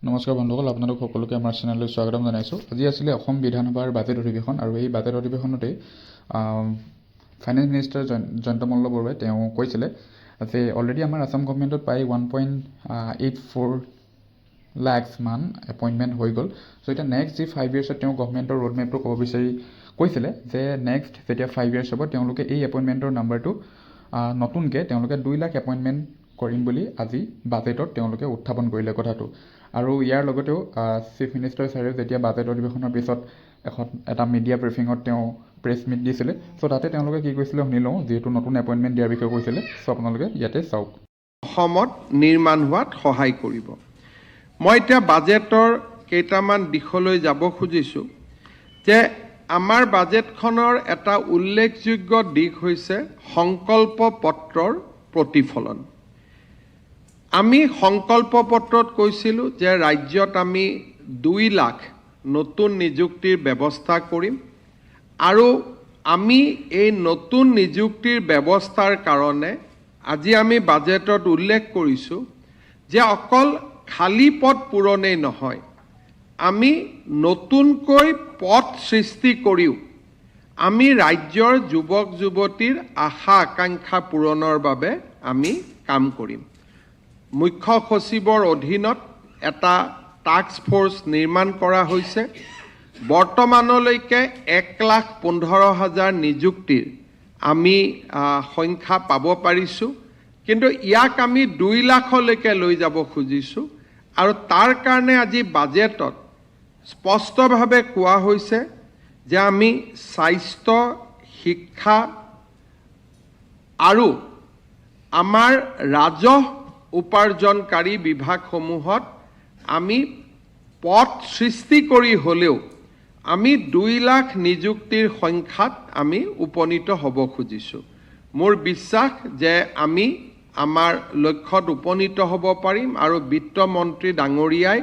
নমস্কাৰ বন্ধুসকল, আপোনালোক সকলোকে আমাৰ চেনেললৈ স্বাগতম জনাইছোঁ। আজি আছিলে অসম বিধানসভাৰ বাজেট অধিৱেশন আৰু এই budget অধিৱেশনতেই finance minister Jayanta Malla বৰুৱাই তেওঁ কৈছিলে যে অলৰেডি আমাৰ আসাম গভৰ্ণমেণ্টত প্ৰায় 1.84 লাখ মান এপইণ্টমেণ্ট হৈ গ'ল। চ' এতিয়া নেক্সট যি 5 yearsত তেওঁ গভৰ্ণমেণ্টৰ ৰোড মেপটো ক'ব বিচাৰি কৈছিলে যে নেক্সট যেতিয়া 5 years হ'ব তেওঁলোকে এই এপইণ্টমেণ্টৰ নাম্বাৰটো নতুনকৈ তেওঁলোকে 2 লাখ এপইণ্টমেণ্ট কৰিম বুলি আজি বাজেটত তেওঁলোকে উত্থাপন কৰিলে কথাটো। আৰু ইয়াৰ লগতেও চিফ মিনিষ্টাৰ ছাৰেও যেতিয়া বাজেট অধিৱেশনৰ পিছত এটা মিডিয়া ব্ৰিফিঙত তেওঁ প্ৰেছ মিট দিছিলে। চ' তাতে তেওঁলোকে কি কৈছিলে শুনি লওঁ, যিহেতু নতুন এপইণ্টমেণ্ট দিয়াৰ বিষয়ে কৈছিলে। চ' আপোনালোকে ইয়াতে চাওক। অসমত নিৰ্মাণ হোৱাত সহায় কৰিব। মই এতিয়া বাজেটৰ কেইটামান দিশলৈ যাব খুজিছোঁ যে আমাৰ বাজেটখনৰ এটা উল্লেখযোগ্য দিশ হৈছে সংকল্প পত্ৰৰ প্ৰতিফলন। আমি সংকল্প পত্ৰত কৈছিলোঁ যে ৰাজ্যত আমি 2 লাখ নতুন নিযুক্তিৰ ব্যৱস্থা কৰিম আৰু আমি এই নতুন নিযুক্তিৰ ব্যৱস্থাৰ কাৰণে আজি আমি বাজেটত উল্লেখ কৰিছোঁ যে অকল খালী পদ পূৰণেই নহয়, আমি নতুনকৈ পদ সৃষ্টি কৰিও আমি ৰাজ্যৰ যুৱক যুৱতীৰ আশা আকাংক্ষা পূৰণৰ বাবে আমি কাম কৰিম। মুখ্য সচিবৰ অধীনত এটা টাস্ক ফ'ৰ্চ নিৰ্মাণ কৰা হৈছে। বৰ্তমানলৈকে 1,15,000 নিযুক্তিৰ আমি সংখ্যা পাব পাৰিছোঁ, কিন্তু ইয়াক আমি 2 লাখলৈকে লৈ যাব খুজিছোঁ। আৰু তাৰ কাৰণে আজি বাজেটত স্পষ্টভাৱে কোৱা হৈছে যে আমি স্বাস্থ্য, শিক্ষা আৰু আমাৰ ৰাজহ উপাৰ্জনকাৰী বিভাগসমূহত আমি পদ সৃষ্টি কৰি হ'লেও আমি 2 লাখ নিযুক্তিৰ সংখ্যাত আমি উপনীত হ'ব খুজিছোঁ। মোৰ বিশ্বাস যে আমি আমাৰ লক্ষ্যত উপনীত হ'ব পাৰিম আৰু বিত্তমন্ত্ৰী ডাঙৰীয়াই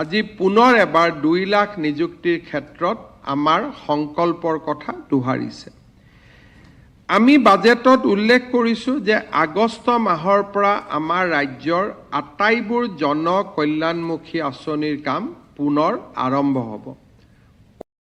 আজি পুনৰ এবাৰ 2 লাখ নিযুক্তিৰ ক্ষেত্ৰত আমাৰ সংকল্পৰ কথা দোহাৰিছে। আমি বাজেটত উল্লেখ কৰিছোঁ যে আগষ্ট মাহৰ পৰা আমাৰ ৰাজ্যৰ আটাইবোৰ জনকল্যাণমুখী আঁচনিৰ কাম পুনৰ আৰম্ভ হ'ব।